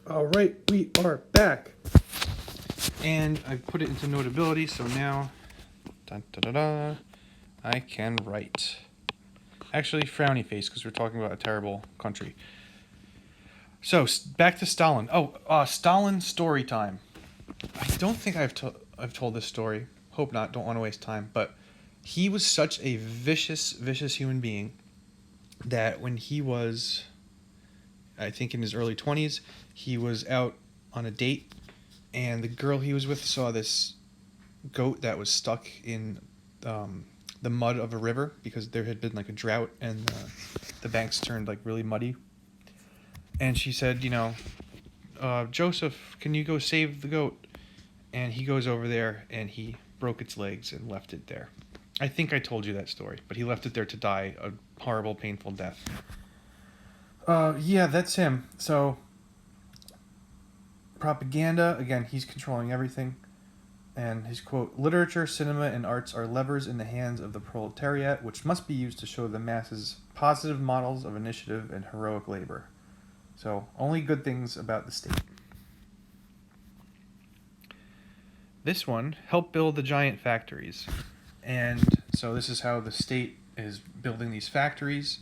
All right, we are back. And I put it into Notability, so now I can write. Actually, frowny face, because we're talking about a terrible country. So, back to Stalin. Stalin story time. I don't think I've told this story. Hope not, don't want to waste time. But he was such a vicious human being that when he was, I think in his early 20s, he was out on a date, and the girl he was with saw this goat that was stuck in the mud of a river because there had been like a drought and the banks turned like really muddy. And she said, Joseph, can you go save the goat? And he goes over there and he broke its legs and left it there. I think I told you that story, but he left it there to die a horrible, painful death. Yeah, that's him. So, propaganda, again, he's controlling everything. And his quote, literature, cinema, and arts are levers in the hands of the proletariat, which must be used to show the masses positive models of initiative and heroic labor. So, only good things about the state. This one, help build the giant factories. And so this is how the state is building these factories.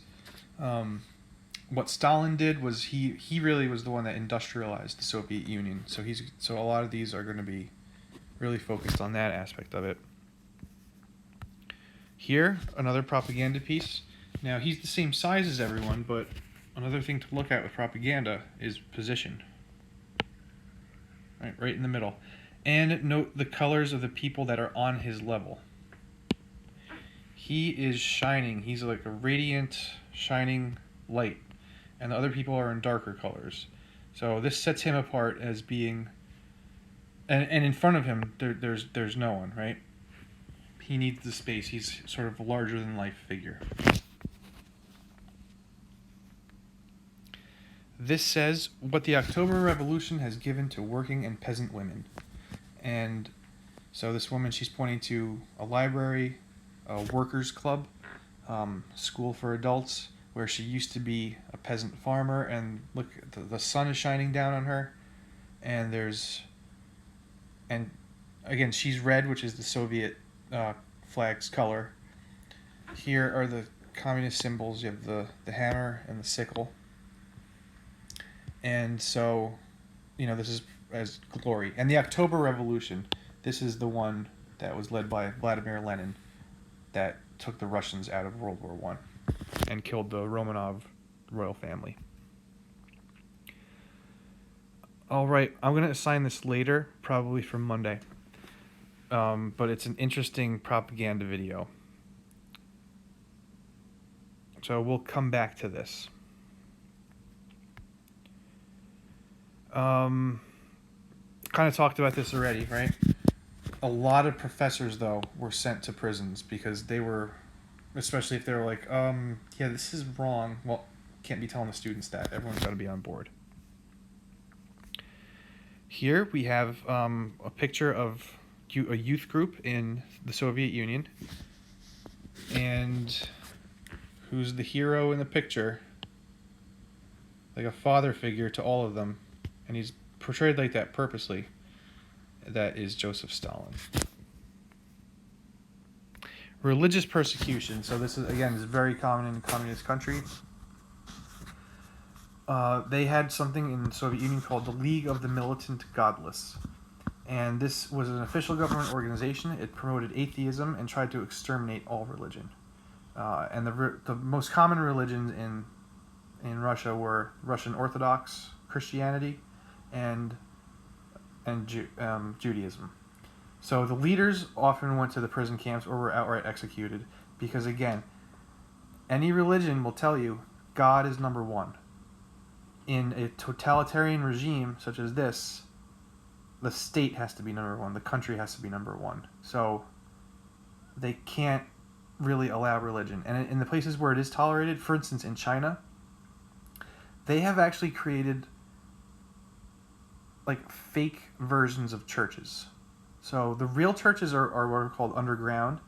What Stalin did was he really was the one that industrialized the Soviet Union. So a lot of these are going to be really focused on that aspect of it. Here, another propaganda piece. Now, he's the same size as everyone, but another thing to look at with propaganda is position. Right in the middle. And note the colors of the people that are on his level. He is shining. He's like a radiant, shining light. And the other people are in darker colors. So this sets him apart as being... And in front of him, there's no one, right? He needs the space. He's sort of a larger-than-life figure. This says what the October Revolution has given to working and peasant women. And so this woman, she's pointing to a library, a workers' club, school for adults, where she used to be a peasant farmer, and look, the sun is shining down on her, and and again, she's red, which is the Soviet flag's color. Here are the communist symbols. You have the hammer and the sickle. And so, this is as glory. And the October Revolution, this is the one that was led by Vladimir Lenin that took the Russians out of World War I and killed the Romanov royal family. All right, I'm going to assign this later, probably for Monday. But it's an interesting propaganda video. So we'll come back to this. Kind of talked about this already, right? A lot of professors, though, were sent to prisons because they were, especially if they were like, yeah, this is wrong. Well, can't be telling the students that. Everyone's got to be on board. Here we have a picture of a youth group in the Soviet Union. And who's the hero in the picture? Like a father figure to all of them. And he's portrayed like that purposely. That is Joseph Stalin. Religious persecution. So this is very common in communist countries. They had something in the Soviet Union called the League of the Militant Godless. And this was an official government organization. It promoted atheism and tried to exterminate all religion. And the most common religions in Russia were Russian Orthodox Christianity and Judaism. So the leaders often went to the prison camps or were outright executed because, again, any religion will tell you God is number one. In a totalitarian regime such as this, the state has to be number one. The country has to be number one. So they can't really allow religion. And in the places where it is tolerated, for instance, in China, they have actually created like fake versions of churches. So the real churches are what are called underground,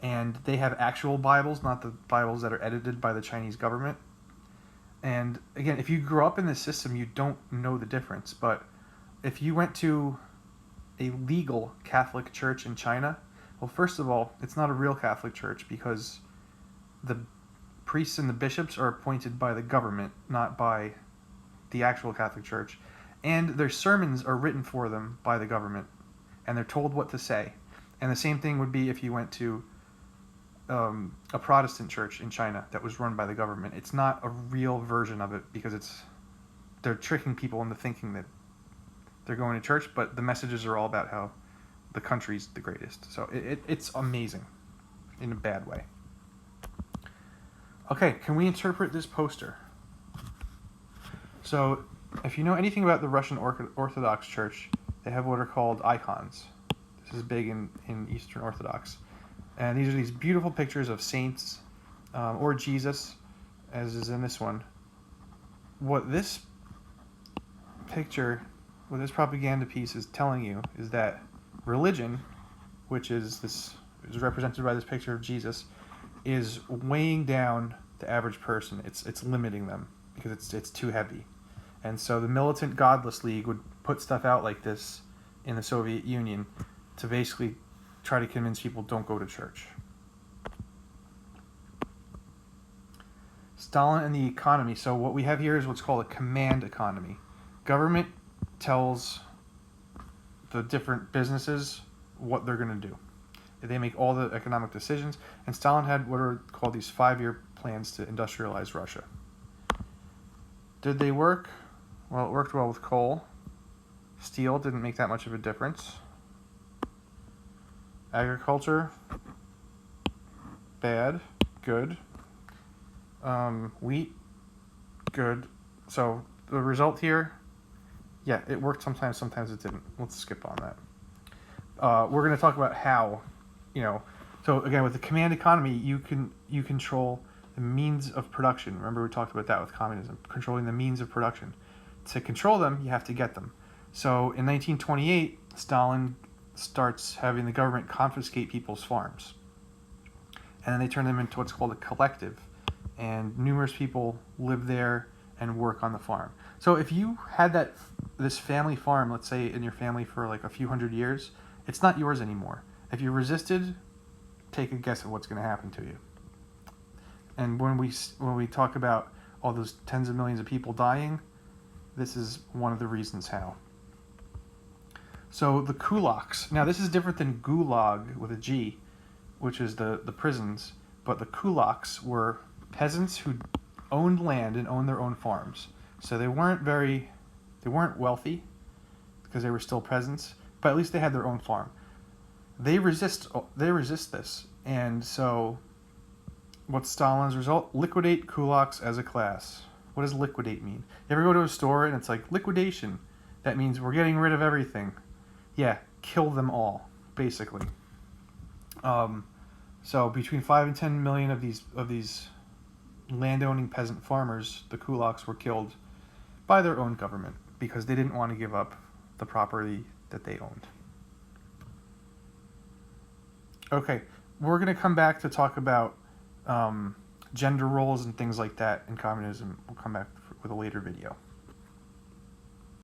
and they have actual Bibles, not the Bibles that are edited by the Chinese government. And again, if you grow up in this system, you don't know the difference. But if you went to a legal Catholic church in China, well, first of all, it's not a real Catholic church because the priests and the bishops are appointed by the government, not by the actual Catholic Church. And their sermons are written for them by the government, and they're told what to say. And the same thing would be if you went to a Protestant church in China that was run by the government. It's not a real version of it because they're tricking people into thinking that they're going to church, but the messages are all about how the country's the greatest. So it's amazing in a bad way. Okay, can we interpret this poster? So, if you know anything about the Russian Orthodox Church, they have what are called icons. This is big in Eastern Orthodox. And these are these beautiful pictures of saints or Jesus, as is in this one. What this propaganda piece is telling you is that religion, which is represented by this picture of Jesus, is weighing down the average person. It's limiting them because it's too heavy. And so the militant godless league would put stuff out like this in the Soviet Union to basically try to convince people don't go to church. Stalin and the economy. So what we have here is what's called a command economy. Government tells the different businesses what they're going to do. They make all the economic decisions, and Stalin had what are called these 5-year plans to industrialize Russia. Did they work? Well, it worked well with coal. Steel didn't make that much of a difference. Agriculture, bad, good. Wheat, good. So the result here, yeah, it worked sometimes it didn't. Let's skip on that. We're going to talk about how, so again, with the command economy, you control the means of production. Remember we talked about that with communism, controlling the means of production. To control them, you have to get them. So in 1928, Stalin starts having the government confiscate people's farms. And then they turn them into what's called a collective. And numerous people live there and work on the farm. So if you had this family farm, let's say in your family for like a few hundred years, it's not yours anymore. If you resisted, take a guess at what's going to happen to you. And when we talk about all those tens of millions of people dying, this is one of the reasons how. So the kulaks. Now this is different than gulag with a G, which is the prisons. But the kulaks were peasants who owned land and owned their own farms. So they weren't wealthy because they were still peasants, but at least they had their own farm. They resist this, and so what's Stalin's result? Liquidate kulaks as a class. What does liquidate mean? You ever go to a store and it's like liquidation? That means we're getting rid of everything. Yeah, kill them all, basically. So between 5 and 10 million of these landowning peasant farmers, the kulaks, were killed by their own government because they didn't want to give up the property that they owned. Okay, we're going to come back to talk about gender roles and things like that in communism. We'll come back with a later video.